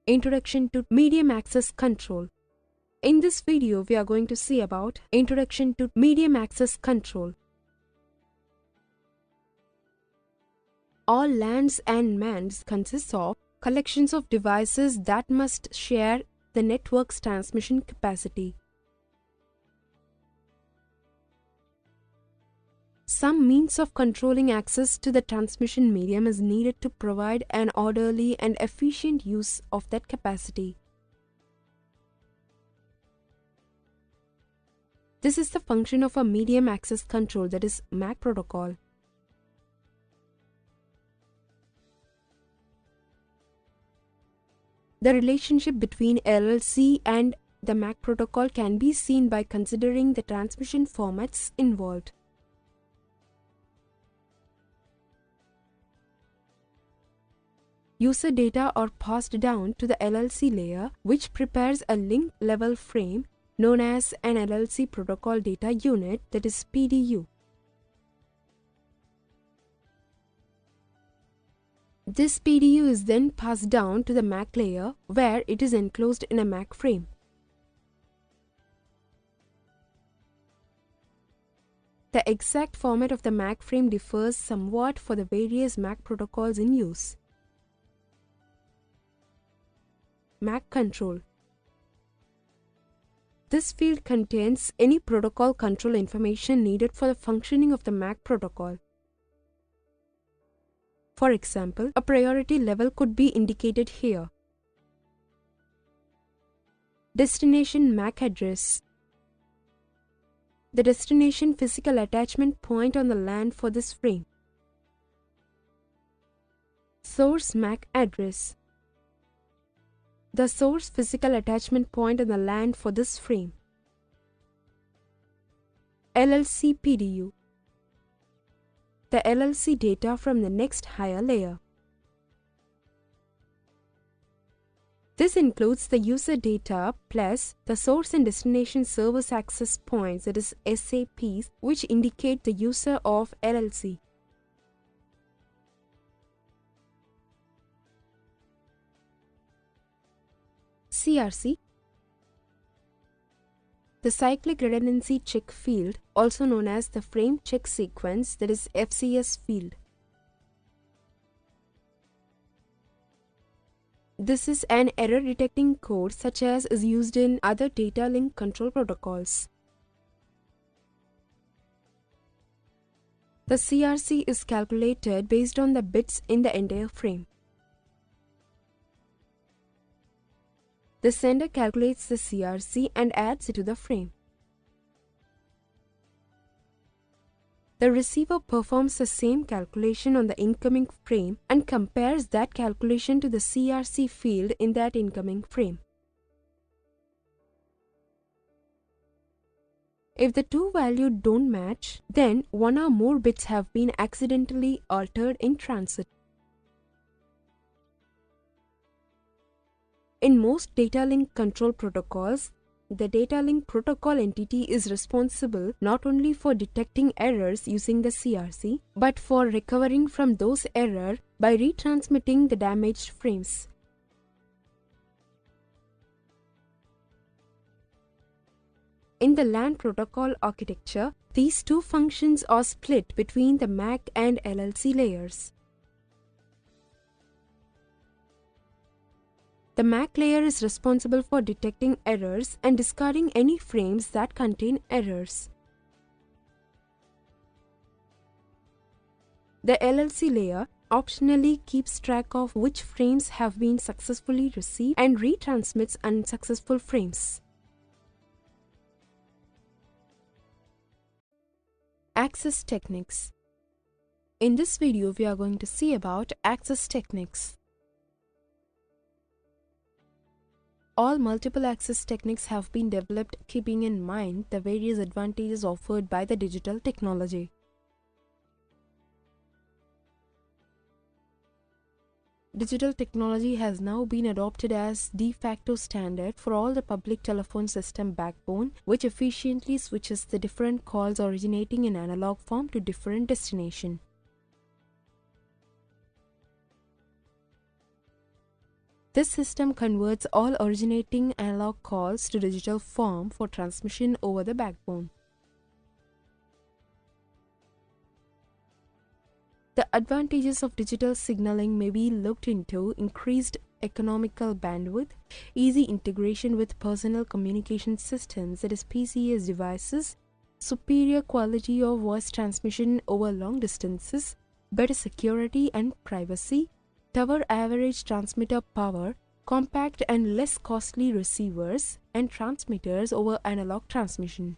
Introduction to Medium Access Control. In this video, we are going to see about Introduction to Medium Access Control. All LANs and MANs consist of collections of devices that must share the network's transmission capacity. Some means of controlling access to the transmission medium is needed to provide an orderly and efficient use of that capacity. This is the function of a medium access control, that is MAC protocol. The relationship between LLC and the MAC protocol can be seen by considering the transmission formats involved. User data are passed down to the LLC layer, which prepares a link level frame known as an LLC Protocol Data Unit, that is PDU. This PDU is then passed down to the MAC layer, where it is enclosed in a MAC frame. The exact format of the MAC frame differs somewhat for the various MAC protocols in use. MAC control. This field contains any protocol control information needed for the functioning of the MAC protocol. For example, a priority level could be indicated here. Destination MAC address. The destination physical attachment point on the LAN for this frame. Source MAC address. The source physical attachment point on the LAN for this frame. LLC PDU. The LLC data from the next higher layer. This includes the user data plus the source and destination service access points, that is SAPs, which indicate the user of LLC. CRC. The cyclic redundancy check field, also known as the frame check sequence, that is FCS field. This is an error detecting code such as is used in other data link control protocols. The CRC is calculated based on the bits in the entire frame. The sender calculates the CRC and adds it to the frame. The receiver performs the same calculation on the incoming frame and compares that calculation to the CRC field in that incoming frame. If the two values don't match, then one or more bits have been accidentally altered in transit. In most data link control protocols, the data link protocol entity is responsible not only for detecting errors using the CRC, but for recovering from those errors by retransmitting the damaged frames. In the LAN protocol architecture, these two functions are split between the MAC and LLC layers. The MAC layer is responsible for detecting errors and discarding any frames that contain errors. The LLC layer optionally keeps track of which frames have been successfully received and retransmits unsuccessful frames. Access techniques. In this video, we are going to see about access techniques. All multiple access techniques have been developed keeping in mind the various advantages offered by the digital technology. Digital technology has now been adopted as de facto standard for all the public telephone system backbone, which efficiently switches the different calls originating in analog form to different destination. 。This system converts all originating analog calls to digital form for transmission over the backbone. The advantages of digital signaling may be looked into: increased economical bandwidth, easy integration with personal communication systems, that is PCS devices, superior quality of voice transmission over long distances, better security and privacy, tower average transmitter power, compact and less costly receivers and transmitters over analog transmission.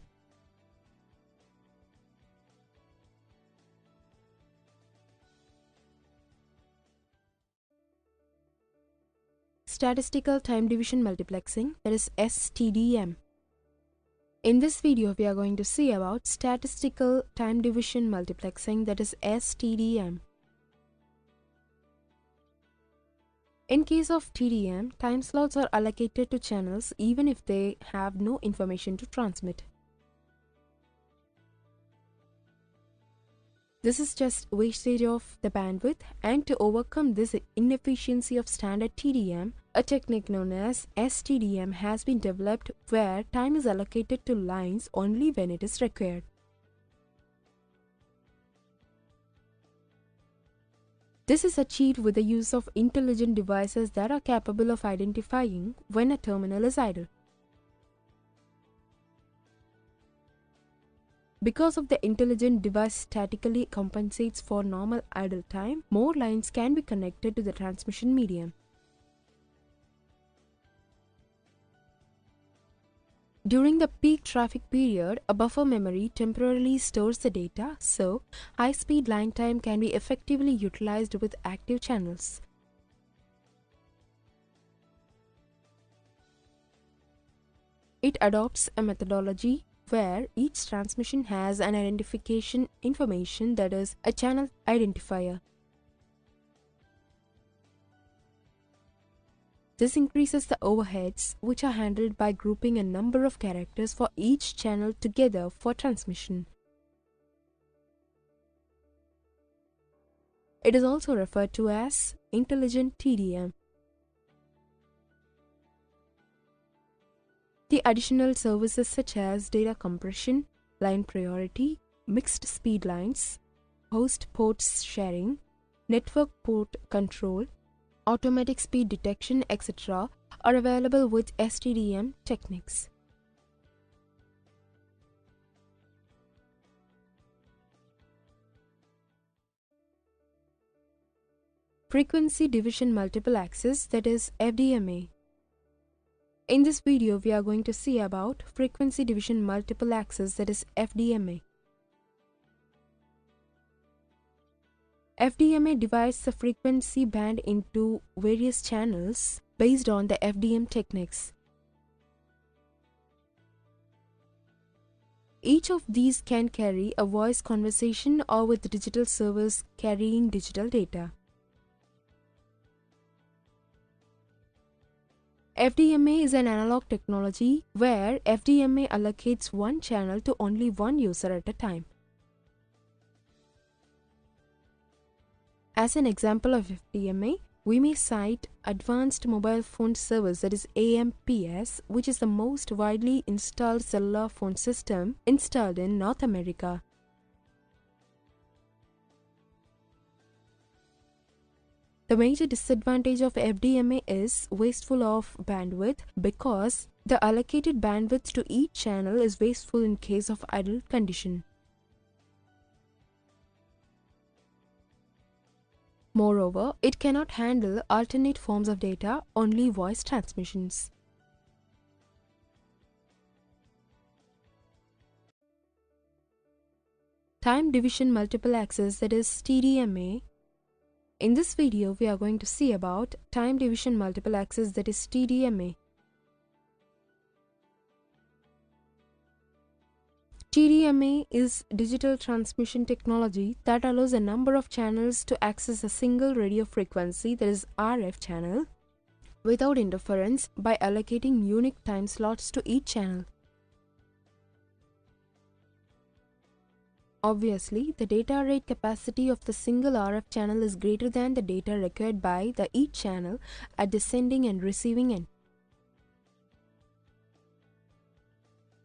Statistical time division multiplexing, that is STDM. In this video, we are going to see about statistical time division multiplexing, that is STDM. In case of TDM, time slots are allocated to channels even if they have no information to transmit. This is just wastage of the bandwidth, and to overcome this inefficiency of standard TDM, a technique known as STDM has been developed where time is allocated to lines only when it is required. This is achieved with the use of intelligent devices that are capable of identifying when a terminal is idle. Because of the intelligent device statically compensates for normal idle time, more lines can be connected to the transmission medium. During the peak traffic period, a buffer memory temporarily stores the data, so high-speed line time can be effectively utilized with active channels. It adopts a methodology where each transmission has an identification information, that is, a channel identifier. This increases the overheads, which are handled by grouping a number of characters for each channel together for transmission. It is also referred to as intelligent TDM. The additional services such as data compression, line priority, mixed speed lines, host ports sharing, network port control, automatic speed detection, etc. are available with STDM techniques. Frequency division multiple access, that is FDMA. In this video, we are going to see about frequency division multiple access, that is FDMA. FDMA divides the frequency band into various channels based on the FDM techniques. Each of these can carry a voice conversation or with digital servers carrying digital data. FDMA is an analog technology where FDMA allocates one channel to only one user at a time. As an example of FDMA, we may cite Advanced Mobile Phone Service, that is AMPS, which is the most widely installed cellular phone system installed in North America. The major disadvantage of FDMA is wasteful of bandwidth because the allocated bandwidth to each channel is wasteful in case of idle condition. Moreover, it cannot handle alternate forms of data, only voice transmissions. Time division multiple access, that is TDMA. In this video, we are going to see about time division multiple access, that is TDMA. TDMA is digital transmission technology that allows a number of channels to access a single radio frequency, that is RF channel, without interference by allocating unique time slots to each channel. Obviously, the data rate capacity of the single RF channel is greater than the data required by the each channel at the sending and receiving end.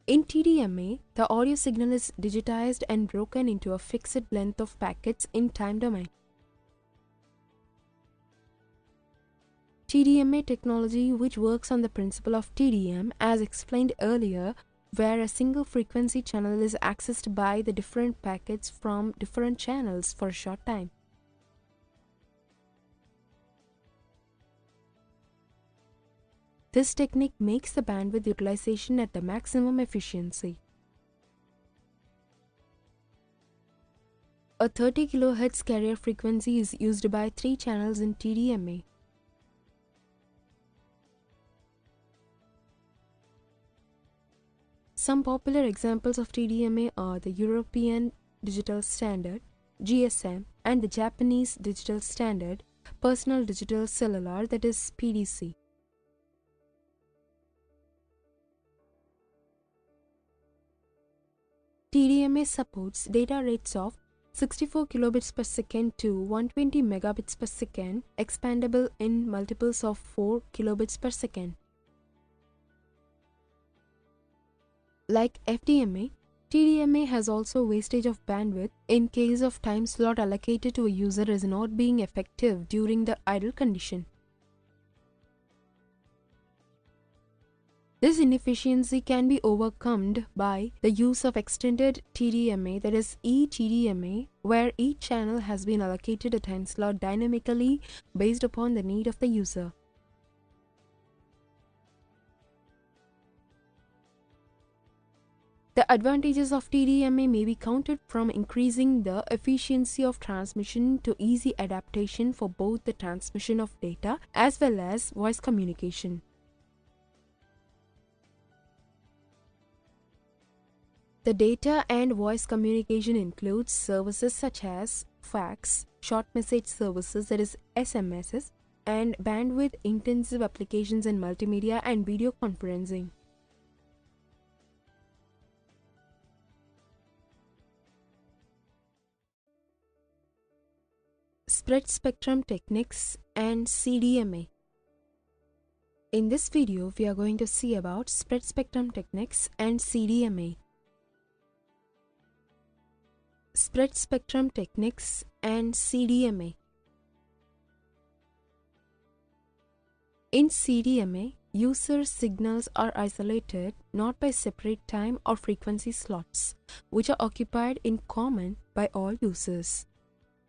In TDMA, the audio signal is digitized and broken into a fixed length of packets in time domain. TDMA technology, which works on the principle of TDM as explained earlier, where a single frequency channel is accessed by the different packets from different channels for a short time. This technique makes the bandwidth utilization at the maximum efficiency. A 30 kHz carrier frequency is used by 3 channels in TDMA. Some popular examples of TDMA are the European Digital Standard, GSM, and the Japanese Digital Standard, Personal Digital Cellular, that is PDC. TDMA supports data rates of 64 kilobits per second to 120 megabits per second, expandable in multiples of 4 kilobits per second. Like FDMA, TDMA has also wastage of bandwidth in case of time slot allocated to a user is not being effective during the idle condition. This inefficiency can be overcome by the use of extended TDMA, that is eTDMA, where each channel has been allocated a time slot dynamically based upon the need of the user. The advantages of TDMA may be counted from increasing the efficiency of transmission to easy adaptation for both the transmission of data as well as voice communication. The data and voice communication includes services such as fax, short message services, that is SMSs, and bandwidth-intensive applications in multimedia and video conferencing. Spread spectrum techniques and CDMA. In this video, we are going to see about spread spectrum techniques and CDMA. Spread spectrum techniques and CDMA. In CDMA, user signals are isolated not by separate time or frequency slots, which are occupied in common by all users,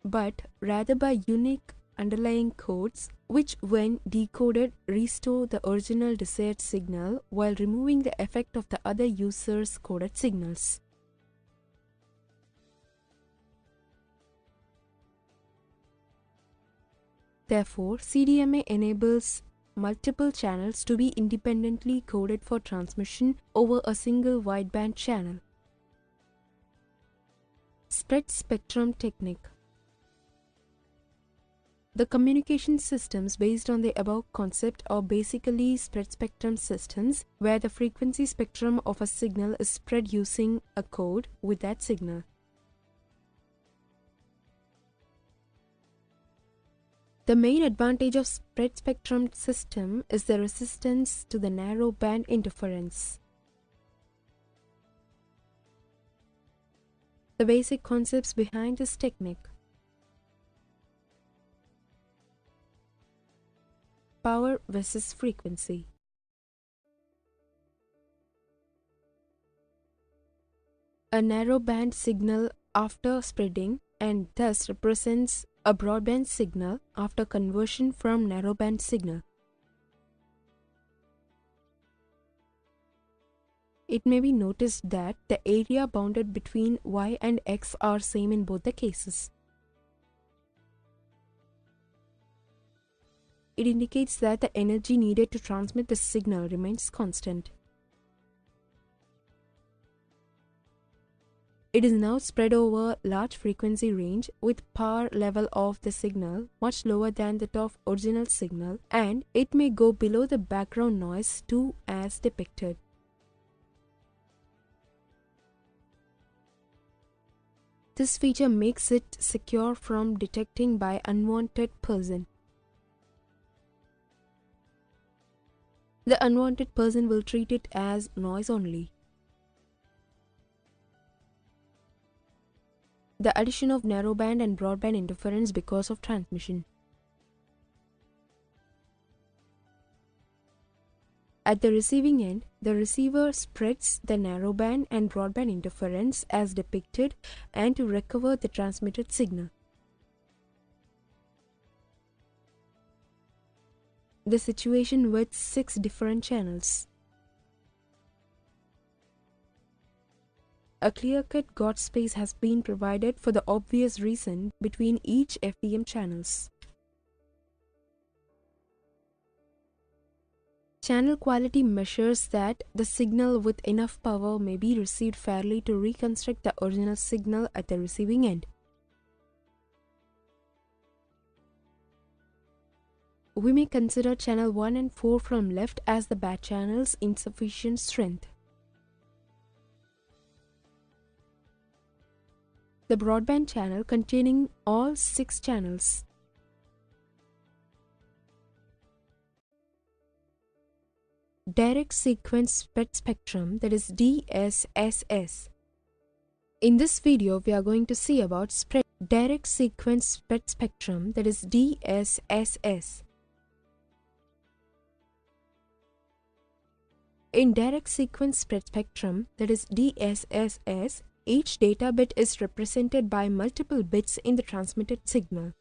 but rather by unique underlying codes which, when decoded, restore the original desired signal while removing the effect of the other users' coded signals. Therefore, CDMA enables multiple channels to be independently coded for transmission over a single wideband channel. Spread spectrum technique. The communication systems based on the above concept are basically spread spectrum systems, where the frequency spectrum of a signal is spread using a code with that signal. The main advantage of spread spectrum system is the resistance to the narrow band interference. The basic concepts behind this technique. Power versus frequency. A narrow band signal after spreading and thus represents a broadband signal after conversion from narrowband signal. It may be noticed that the area bounded between Y and X are same in both the cases. It indicates that the energy needed to transmit the signal remains constant. It is now spread over large frequency range with power level of the signal much lower than that of original signal, and it may go below the background noise too as depicted. This feature makes it secure from detecting by unwanted person. The unwanted person will treat it as noise only. The addition of narrowband and broadband interference because of transmission. At the receiving end, the receiver spreads the narrowband and broadband interference as depicted and to recover the transmitted signal. The situation with 6 different channels. A clear-cut gauge space has been provided for the obvious reason between each FDM channels. Channel quality measures that the signal with enough power may be received fairly to reconstruct the original signal at the receiving end. We may consider channel 1 and 4 from left as the bad channels insufficient strength. The broadband channel containing all 6 channels. Direct sequence spread spectrum, that is DSSS. In this video, we are going to see about direct sequence spread spectrum, that is DSSS. In direct sequence spread spectrum, that is DSSS, each data bit is represented by multiple bits in the transmitted signal.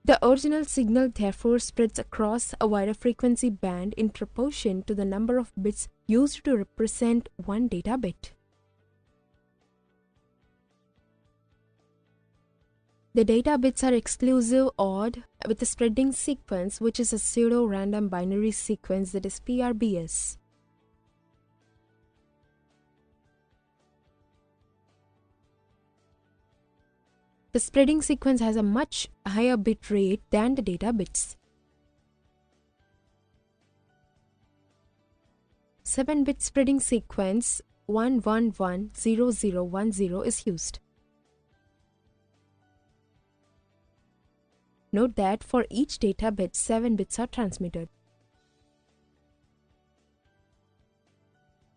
The original signal therefore spreads across a wider frequency band in proportion to the number of bits used to represent one data bit. The data bits are exclusive odd with a spreading sequence which is a pseudo-random binary sequence, that is PRBS. The spreading sequence has a much higher bit rate than the data bits. 7-bit spreading sequence 1110010 is used. Note that for each data bit, 7 bits are transmitted.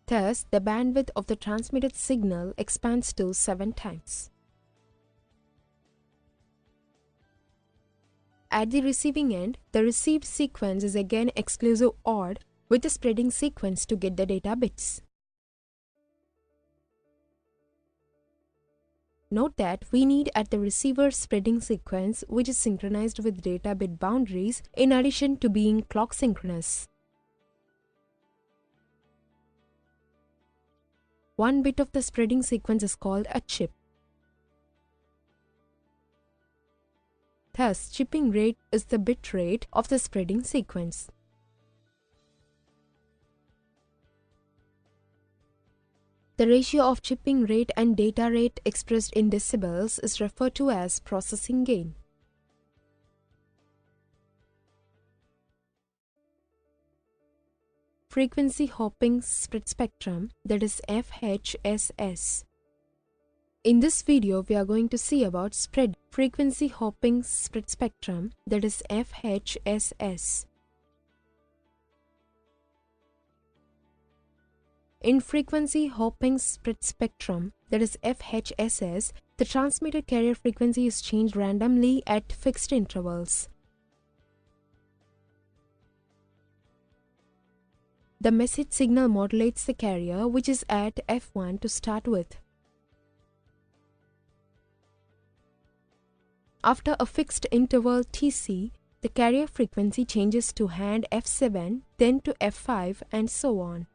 Thus, the bandwidth of the transmitted signal expands to 7 times. At the receiving end, the received sequence is again exclusive odd with the spreading sequence to get the data bits. Note that we need at the receiver spreading sequence which is synchronized with data bit boundaries in addition to being clock synchronous. 1 bit of the spreading sequence is called a chip. Thus, chipping rate is the bit rate of the spreading sequence. The ratio of chipping rate and data rate expressed in decibels is referred to as processing gain. Frequency hopping spread spectrum, that is FHSS. In this video, we are going to see about frequency hopping spread spectrum, that is FHSS. In frequency hopping spread spectrum, that is FHSS, the transmitted carrier frequency is changed randomly at fixed intervals. The message signal modulates the carrier, which is at F1 to start with. After a fixed interval Tc, the carrier frequency changes to hand F7, then to F5, and so on.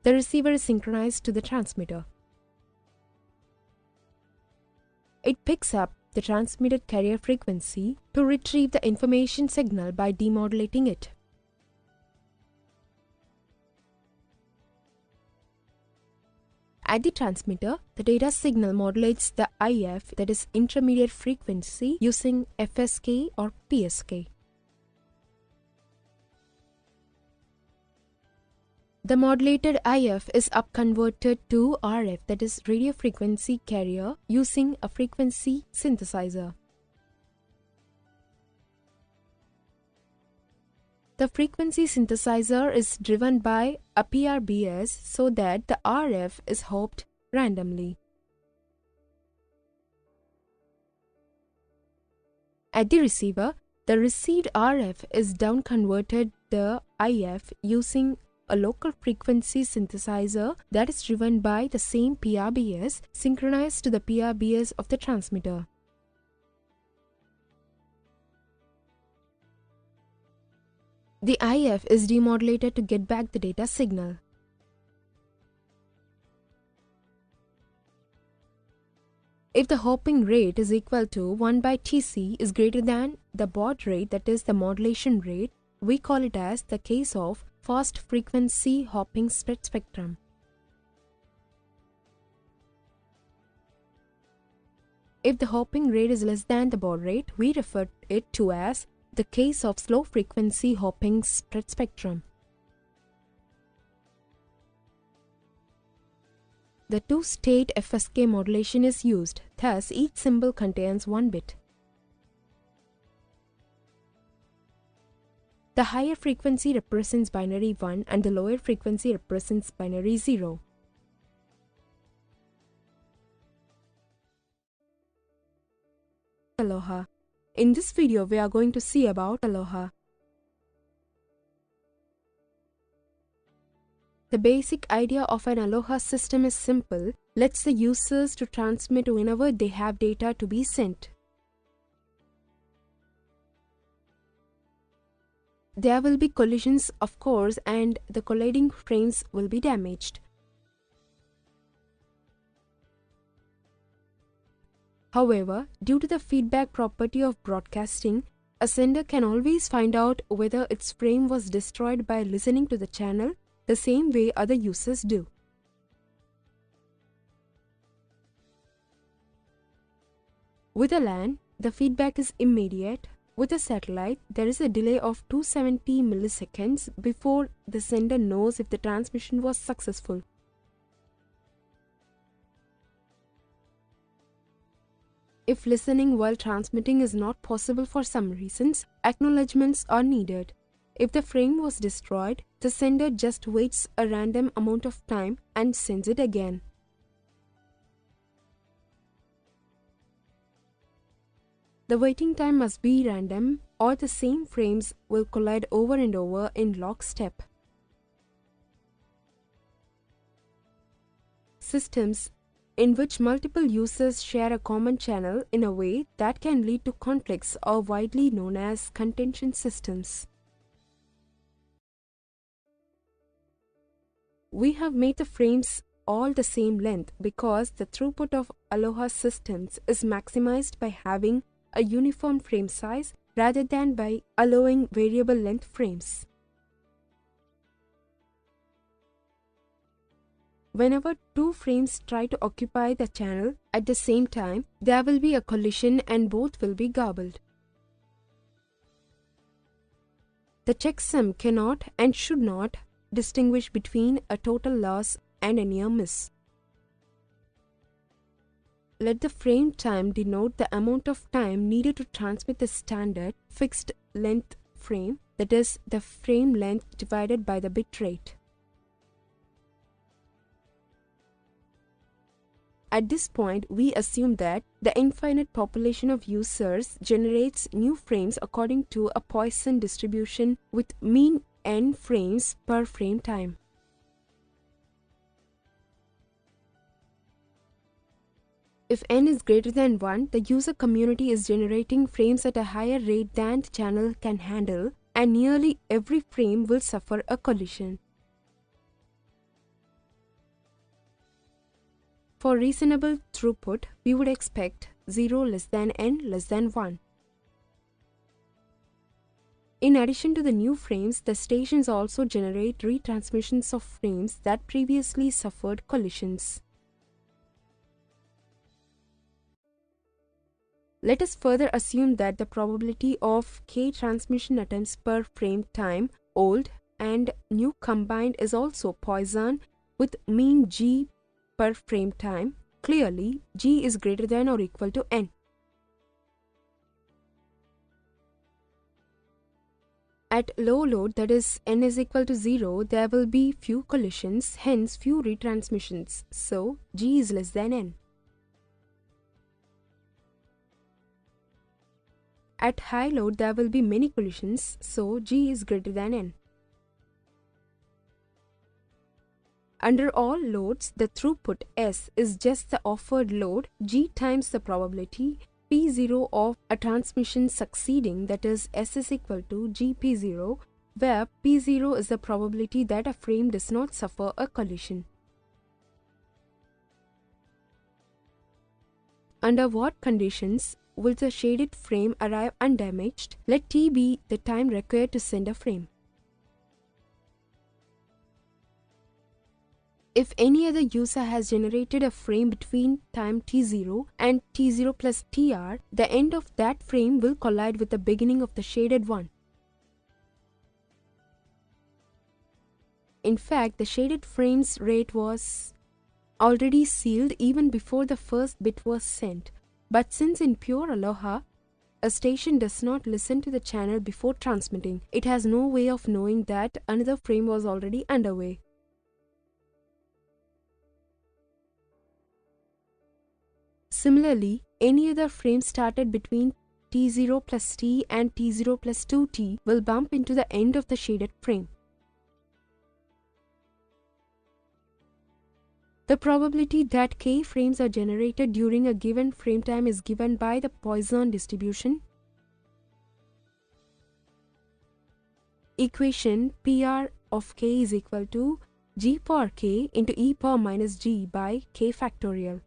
The receiver is synchronized to the transmitter. It picks up the transmitted carrier frequency to retrieve the information signal by demodulating it. At the transmitter, the data signal modulates the IF, that is intermediate frequency, using FSK or PSK. The modulated IF is upconverted to RF, that is radio frequency carrier, using a frequency synthesizer. The frequency synthesizer is driven by a PRBS so that the RF is hopped randomly. At the receiver, the received RF is downconverted the IF using a local frequency synthesizer that is driven by the same PRBS synchronized to the PRBS of the transmitter. The IF is demodulated to get back the data signal. If the hopping rate is equal to 1 by Tc is greater than the baud rate, that is the modulation rate, we call it as the case of fast frequency hopping spread spectrum. If the hopping rate is less than the baud rate, we refer it to as the case of slow frequency hopping spread spectrum. The two-state FSK modulation is used, thus each symbol contains one bit. The higher frequency represents binary 1 and the lower frequency represents binary 0. Aloha. In this video, we are going to see about Aloha. The basic idea of an Aloha system is simple, lets the users to transmit whenever they have data to be sent. There will be collisions, of course, and the colliding frames will be damaged. However, due to the feedback property of broadcasting, a sender can always find out whether its frame was destroyed by listening to the channel the same way other users do. With a LAN, the feedback is immediate. With a satellite, there is a delay of 270 milliseconds before the sender knows if the transmission was successful. If listening while transmitting is not possible for some reasons, acknowledgements are needed. If the frame was destroyed, the sender just waits a random amount of time and sends it again. The waiting time must be random or the same frames will collide over and over in lockstep. Systems in which multiple users share a common channel in a way that can lead to conflicts are widely known as contention systems. We have made the frames all the same length because the throughput of Aloha systems is maximized by having a uniform frame size rather than by allowing variable length frames. Whenever two frames try to occupy the channel at the same time, there will be a collision and both will be garbled. The checksum cannot and should not distinguish between a total loss and a near miss. Let the frame time denote the amount of time needed to transmit the standard fixed length frame, that is, the frame length divided by the bit rate. At this point, we assume that the infinite population of users generates new frames according to a Poisson distribution with mean n frames per frame time. If n is greater than 1, the user community is generating frames at a higher rate than the channel can handle, and nearly every frame will suffer a collision. For reasonable throughput, we would expect 0 less than n less than 1. In addition to the new frames, the stations also generate retransmissions of frames that previously suffered collisions. Let us further assume that the probability of k transmission attempts per frame time, old, and new combined is also Poisson with mean G per frame time. Clearly, G is greater than or equal to N. At low load, that is N is equal to 0, there will be few collisions, hence few retransmissions. So, G is less than N. At high load, there will be many collisions, so G is greater than N. Under all loads, the throughput S is just the offered load G times the probability P0 of a transmission succeeding, that is S is equal to GP0, where P0 is the probability that a frame does not suffer a collision. Under what conditions will the shaded frame arrive undamaged? Let T be the time required to send a frame. If any other user has generated a frame between time t0 and t0 plus tr, the end of that frame will collide with the beginning of the shaded one. In fact, the shaded frame's rate was already sealed even before the first bit was sent. But since in pure Aloha, a station does not listen to the channel before transmitting, it has no way of knowing that another frame was already underway. Similarly, any other frame started between t0 plus t and t0 plus 2t will bump into the end of the shaded frame. The probability that k frames are generated during a given frame time is given by the Poisson distribution. Equation PR of k is equal to g power k into e power minus g by k factorial.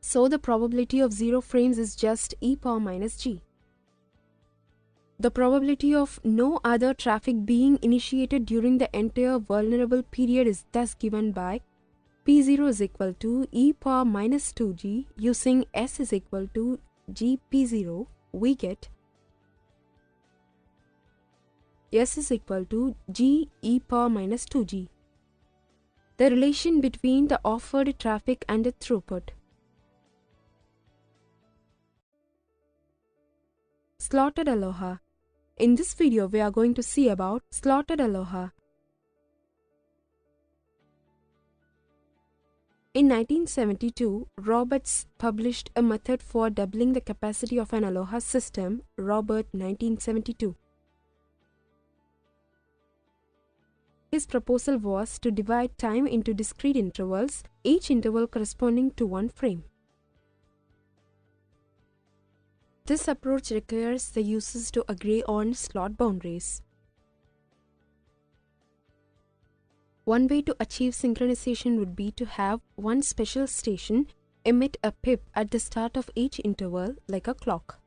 So the probability of 0 frames is just e power minus g. The probability of no other traffic being initiated during the entire vulnerable period is thus given by P0 is equal to e power minus 2g. Using S is equal to gp0, we get S is equal to g e power minus 2g. The relation between the offered traffic and the throughput. Slotted Aloha. In this video, we are going to see about slotted Aloha. In 1972, Roberts published a method for doubling the capacity of an Aloha system, Robert 1972. His proposal was to divide time into discrete intervals, each interval corresponding to one frame. This approach requires the users to agree on slot boundaries. One way to achieve synchronization would be to have one special station emit a pip at the start of each interval like a clock.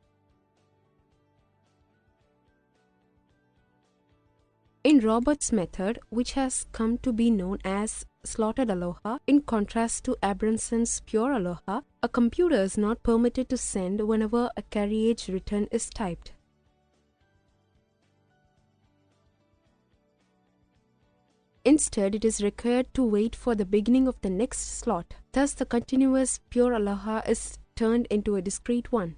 In Roberts' method, which has come to be known as slotted Aloha, in contrast to Abrahamson's pure Aloha, a computer is not permitted to send whenever a carriage return is typed. Instead, it is required to wait for the beginning of the next slot. Thus, the continuous pure Aloha is turned into a discrete one.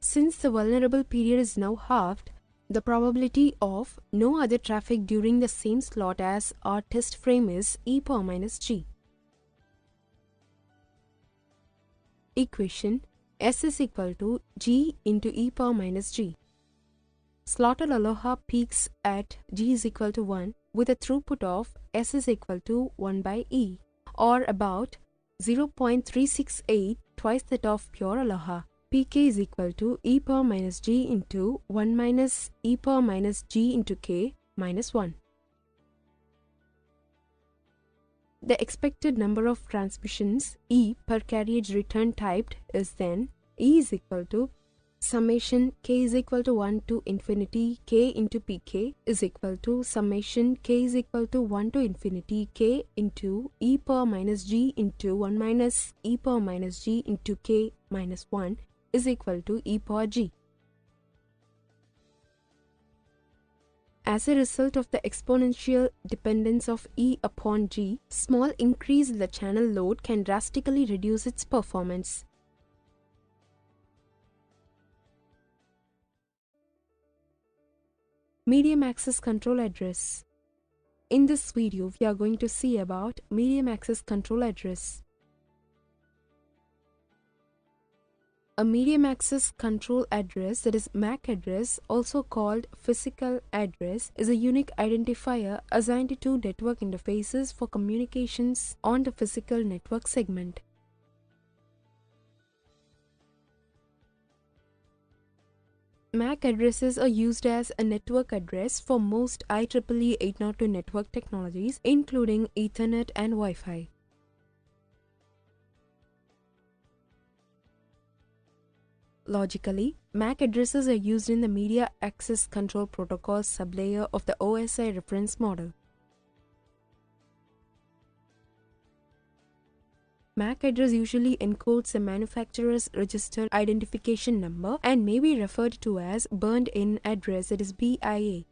Since the vulnerable period is now halved, the probability of no other traffic during the same slot as our test frame is e power minus g. Equation S is equal to g into e power minus g. Slotted Aloha peaks at g is equal to 1 with a throughput of S is equal to 1 by e, or about 0.368 twice that of pure Aloha. Pk is equal to e power minus g into 1 minus e power minus g into k minus 1. The expected number of transmissions E per carriage return typed is then E is equal to summation k is equal to 1 to infinity k into pk is equal to summation k is equal to 1 to infinity k into e power minus g into 1 minus e power minus g into k minus 1 is equal to e power g. As a result of the exponential dependence of E upon G, small increase in the channel load can drastically reduce its performance. Medium access control address. In this video, we are going to see about medium access control address. A medium access control address, that is MAC address, also called physical address, is a unique identifier assigned to network interfaces for communications on the physical network segment. MAC addresses are used as a network address for most IEEE 802 network technologies, including Ethernet and Wi-Fi. Logically, MAC addresses are used in the Media Access Control Protocol sublayer of the OSI reference model. MAC address usually encodes a manufacturer's register identification number and may be referred to as burned-in address, that is BIA.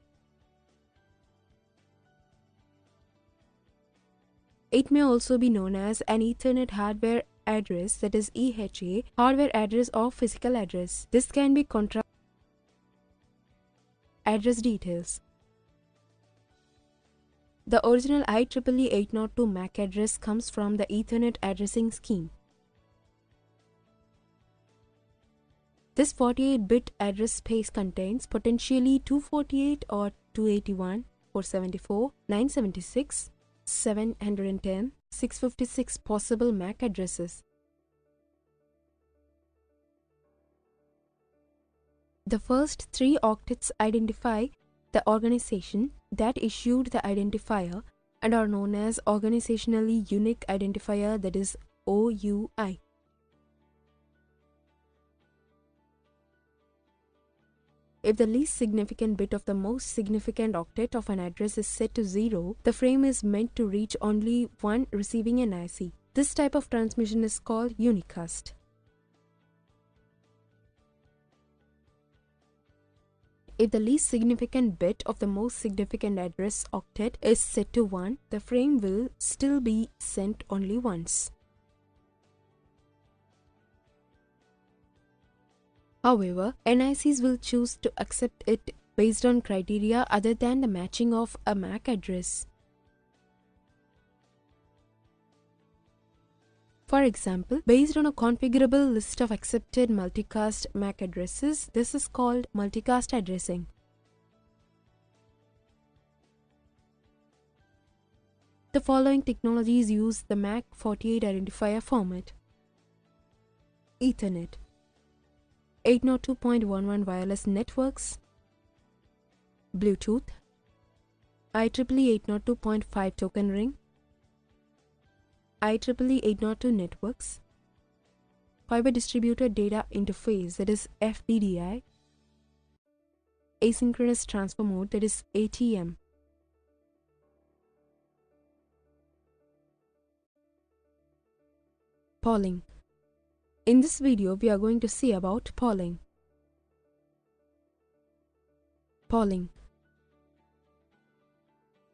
It may also be known as an Ethernet hardware address, that is EHA, hardware address or physical address. This can be address details. The original IEEE 802 MAC address comes from the Ethernet addressing scheme. This 48-bit address space contains potentially 248 or 281, 474, 976, 710, 656 possible MAC addresses. The first 3 octets identify the organization that issued the identifier and are known as Organizationally Unique Identifier, that is OUI. If the least significant bit of the most significant octet of an address is set to 0, the frame is meant to reach only one receiving an IC. This type of transmission is called unicast. If the least significant bit of the most significant address octet is set to 1, the frame will still be sent only once. However, NICs will choose to accept it based on criteria other than the matching of a MAC address. For example, based on a configurable list of accepted multicast MAC addresses, this is called multicast addressing. The following technologies use the MAC 48 identifier format: Ethernet, 802.11 wireless networks, Bluetooth, IEEE 802.5 token ring, IEEE 802 networks, Fiber Distributed Data Interface, that is FDDI, Asynchronous Transfer Mode, that is ATM. Polling. In this video, we are going to see about polling.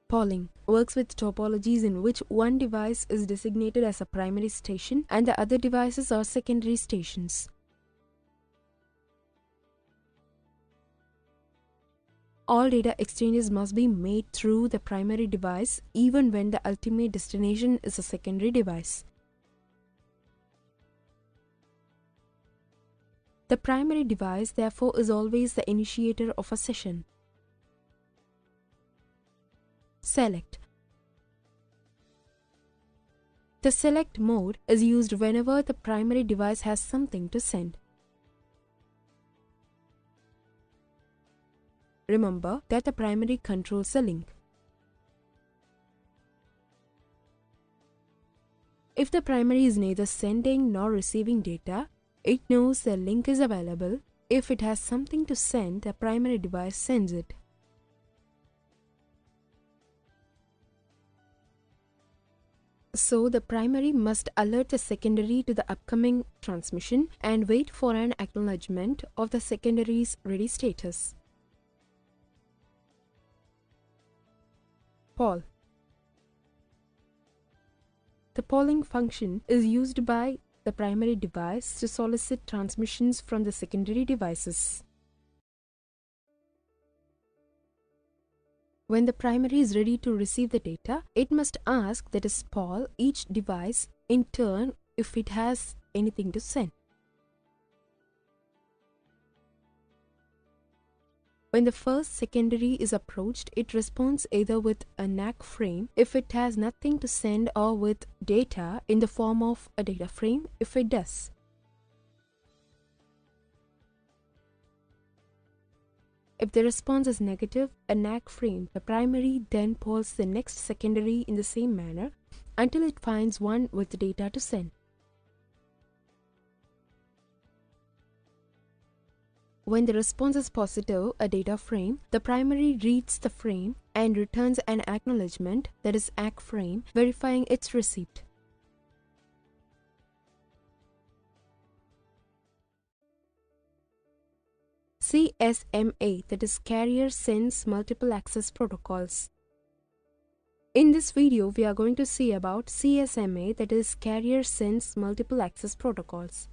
Polling works with topologies in which one device is designated as a primary station and the other devices are secondary stations. All data exchanges must be made through the primary device even when the ultimate destination is a secondary device. The primary device, therefore, is always the initiator of a session. Select. The select mode is used whenever the primary device has something to send. Remember that the primary controls the link. If the primary is neither sending nor receiving data, it knows the link is available. If it has something to send, the primary device sends it. So the primary must alert the secondary to the upcoming transmission and wait for an acknowledgement of the secondary's ready status. poll. The polling function is used by the primary device to solicit transmissions from the secondary devices. When the primary is ready to receive the data, it must ask, that is poll, each device in turn if it has anything to send. When the first secondary is approached, it responds either with a NAC frame if it has nothing to send, or with data in the form of a data frame if it does. If the response is negative, a NAC frame, the primary then polls the next secondary in the same manner until it finds one with data to send. When the response is positive, a data frame, the primary reads the frame and returns an acknowledgement, that is ACK frame, verifying its receipt. CSMA, that is Carrier Sense Multiple Access Protocols. In this video, we are going to see about CSMA, that is Carrier Sense Multiple Access Protocols.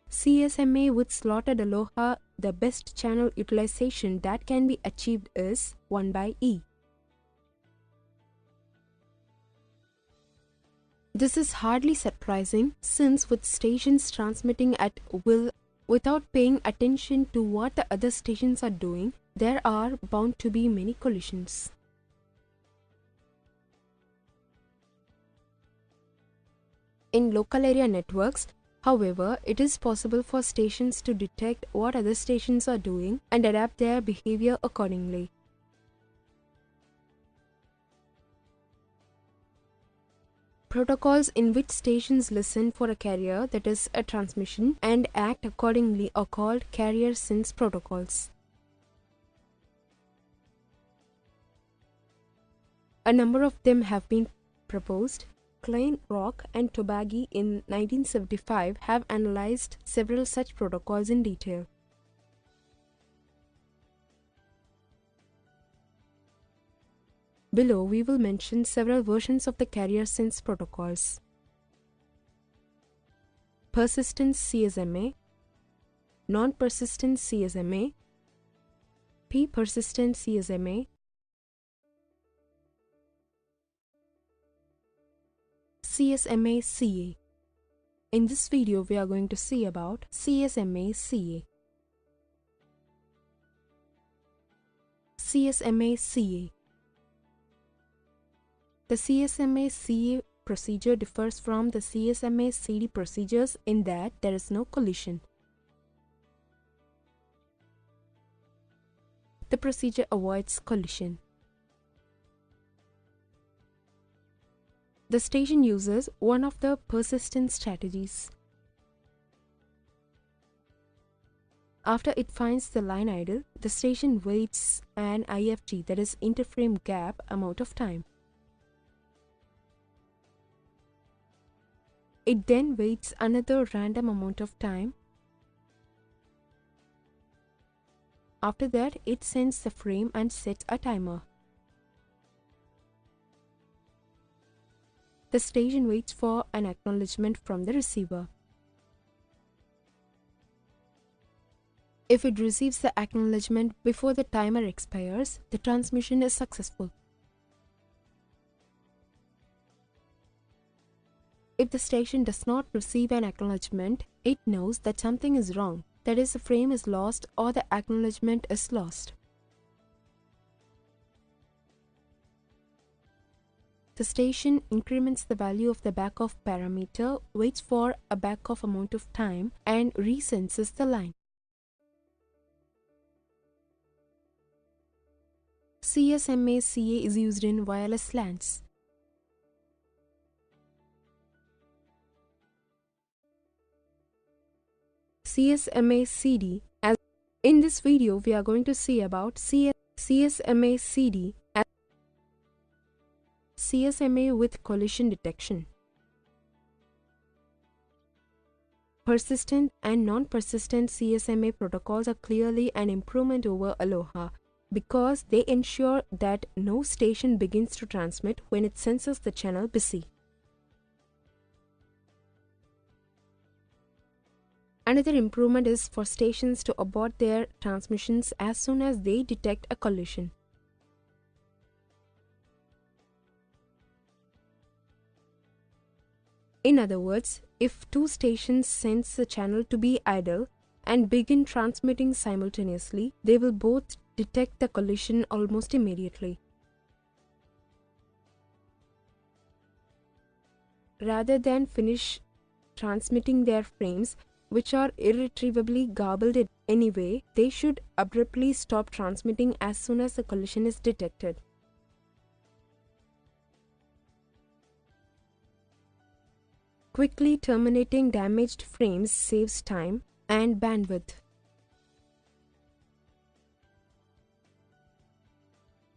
CSMA with slotted Aloha, the best channel utilization that can be achieved is 1/E. This is hardly surprising, since with stations transmitting at will without paying attention to what the other stations are doing, there are bound to be many collisions. In local area networks, however, it is possible for stations to detect what other stations are doing and adapt their behavior accordingly. Protocols in which stations listen for a carrier, that is a transmission, and act accordingly are called carrier sense protocols. A number of them have been proposed. Klein, Rock, and Tobagi in 1975 have analyzed several such protocols in detail. Below, we will mention several versions of the carrier sense protocols. Persistent CSMA, Non-Persistent CSMA, P-Persistent CSMA, CSMA-CA. In this video, we are going to see about CSMA-CA. CSMA-CA. The CSMA-CA procedure differs from the CSMA-CD procedures in that there is no collision. The procedure avoids collision. The station uses one of the persistent strategies. After it finds the line idle, the station waits an IFG, that is interframe gap, amount of time. It then waits another random amount of time. After that, it sends the frame and sets a timer. The station waits for an acknowledgement from the receiver. If it receives the acknowledgement before the timer expires, the transmission is successful. If the station does not receive an acknowledgement, it knows that something is wrong, that is, the frame is lost or the acknowledgement is lost. The station increments the value of the backoff parameter, waits for a backoff amount of time, and resenses the line. CSMA-CA is used in wireless LANs. CSMA-CD. In this video, we are going to see about CSMA-CD as CSMA with collision detection. Persistent and non-persistent CSMA protocols are clearly an improvement over Aloha. because they ensure that no station begins to transmit when it senses the channel busy. Another improvement is for stations to abort their transmissions as soon as they detect a collision. In other words, if two stations sense the channel to be idle and begin transmitting simultaneously, they will both detect the collision almost immediately. Rather than finish transmitting their frames, which are irretrievably garbled anyway, they should abruptly stop transmitting as soon as the collision is detected. Quickly terminating damaged frames saves time and bandwidth.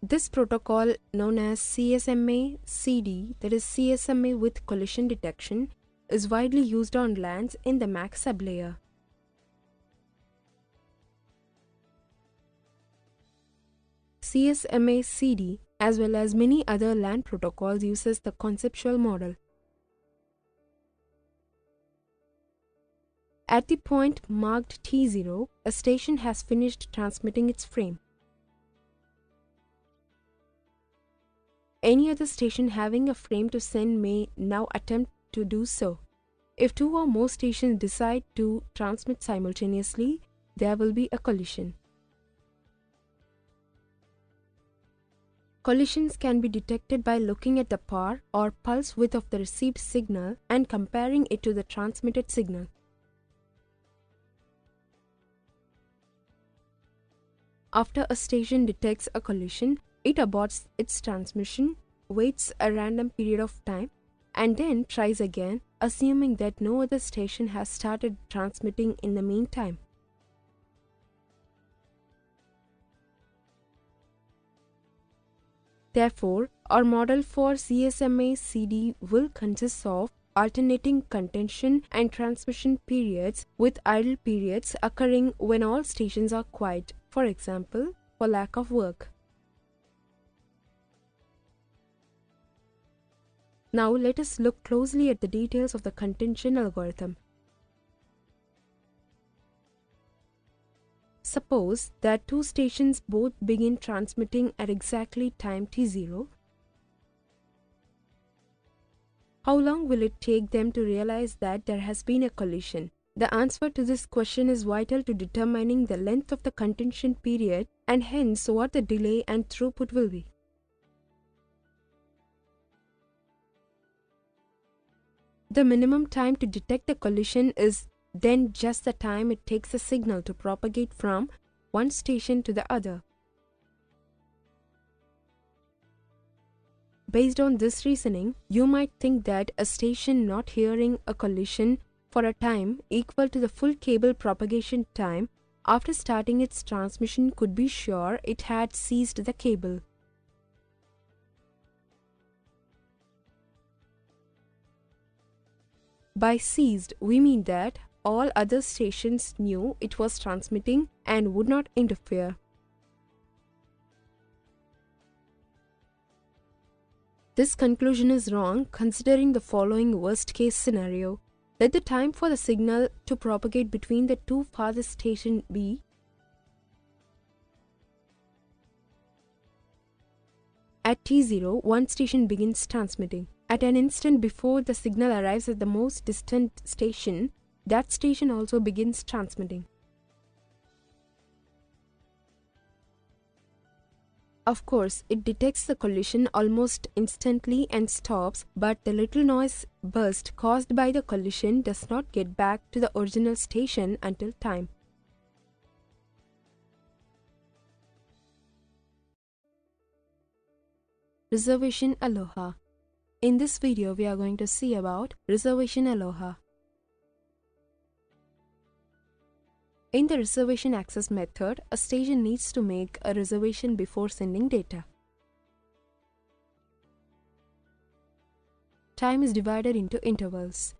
This protocol, known as CSMA CD, that is CSMA with collision detection, is widely used on LANs in the MAC sublayer. CSMA CD, as well as many other LAN protocols, uses the conceptual model. At the point marked T0, a station has finished transmitting its frame. Any other station having a frame to send may now attempt to do so. If two or more stations decide to transmit simultaneously, there will be a collision. Collisions can be detected by looking at the power or pulse width of the received signal and comparing it to the transmitted signal. After a station detects a collision, it aborts its transmission, waits a random period of time, and then tries again, assuming that no other station has started transmitting in the meantime. Therefore, our model for CSMA CD will consist of alternating contention and transmission periods, with idle periods occurring when all stations are quiet, for example, for lack of work. Now let us look closely at the details of the contention algorithm. Suppose that two stations both begin transmitting at exactly time T0. How long will it take them to realize that there has been a collision? The answer to this question is vital to determining the length of the contention period and hence what the delay and throughput will be. The minimum time to detect a collision is then just the time it takes a signal to propagate from one station to the other. Based on this reasoning, you might think that a station not hearing a collision for a time equal to the full cable propagation time after starting its transmission could be sure it had seized the cable. By seized, we mean that all other stations knew it was transmitting and would not interfere. This conclusion is wrong considering the following worst-case scenario. Let the time for the signal to propagate between the two farthest stations be at T0, one station begins transmitting. At an instant before the signal arrives at the most distant station, that station also begins transmitting. Of course, it detects the collision almost instantly and stops, but the little noise burst caused by the collision does not get back to the original station until time. Reservation Aloha. In this video, we are going to see about Reservation Aloha. In the reservation access method, a station needs to make a reservation before sending data. Time is divided into intervals.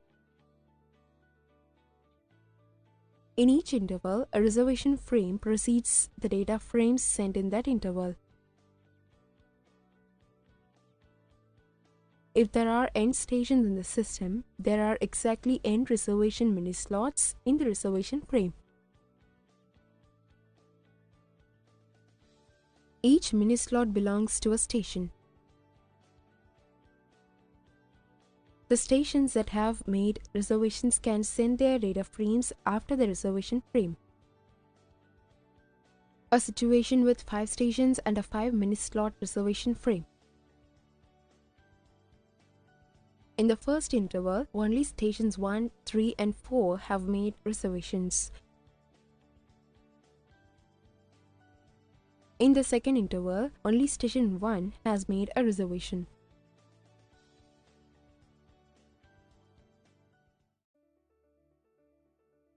In each interval, a reservation frame precedes the data frames sent in that interval. If there are n stations in the system, there are exactly n reservation mini-slots in the reservation frame. Each mini-slot belongs to a station. The stations that have made reservations can send their data frames after the reservation frame. A situation with 5 stations and a 5 mini-slot reservation frame. In the first interval, only stations 1, 3 and 4 have made reservations. In the second interval, only station 1 has made a reservation.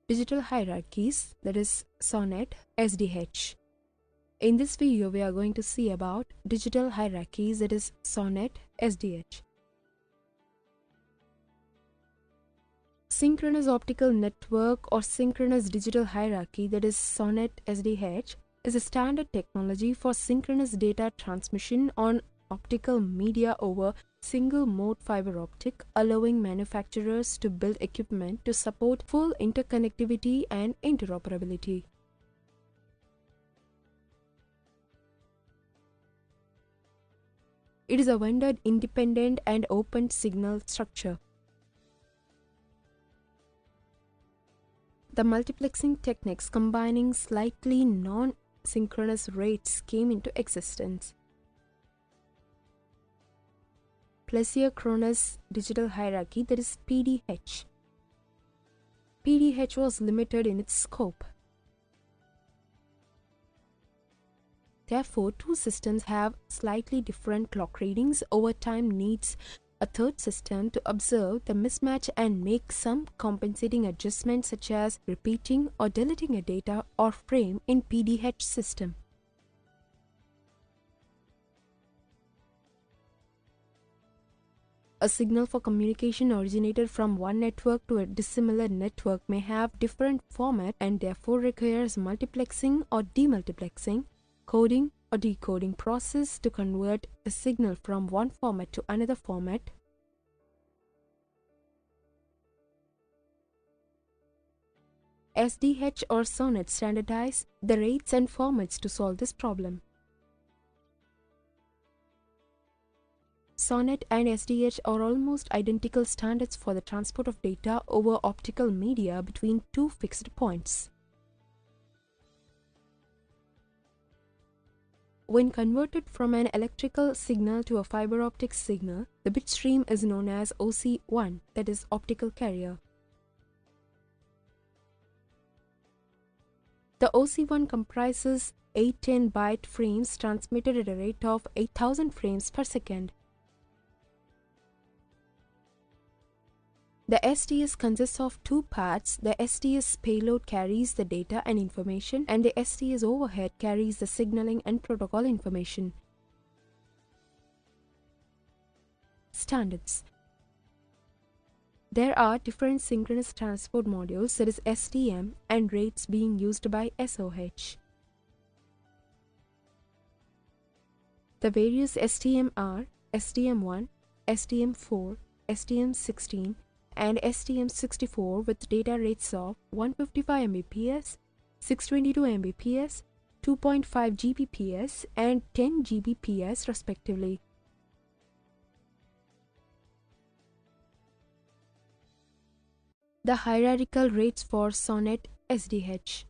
Digital hierarchies, that is SONET, SDH. In this video, we are going to see about digital hierarchies, that is SONET, SDH. Synchronous optical network or synchronous digital hierarchy, that is SONET SDH, is a standard technology for synchronous data transmission on optical media over single-mode fiber optic, allowing manufacturers to build equipment to support full interconnectivity and interoperability. It is a vendor-independent and open signal structure. The multiplexing techniques combining slightly non-synchronous rates came into existence. Plesiosynchronous digital hierarchy, that is PDH. PDH was limited in its scope. Therefore, two systems have slightly different clock readings over time needs a third system to observe the mismatch and make some compensating adjustments such as repeating or deleting a data or frame in PDH system. A signal for communication originated from one network to a dissimilar network may have different format and therefore requires multiplexing or demultiplexing, coding or decoding process to convert the signal from one format to another format. SDH or SONET standardize the rates and formats to solve this problem. SONET and SDH are almost identical standards for the transport of data over optical media between two fixed points. When converted from an electrical signal to a fiber optic signal, the bit stream is known as OC1, that is optical carrier. The OC1 comprises 810 byte frames transmitted at a rate of 8000 frames per second. The STS consists of two parts. The STS payload carries the data and information, and the STS overhead carries the signaling and protocol information. Standards. There are different synchronous transport modules, that is STM, and rates being used by SOH. The various STM are STM1, STM4, STM16, and STM64 with data rates of 155 Mbps, 622 Mbps, 2.5 Gbps, and 10 Gbps respectively. The hierarchical rates for SONET SDH.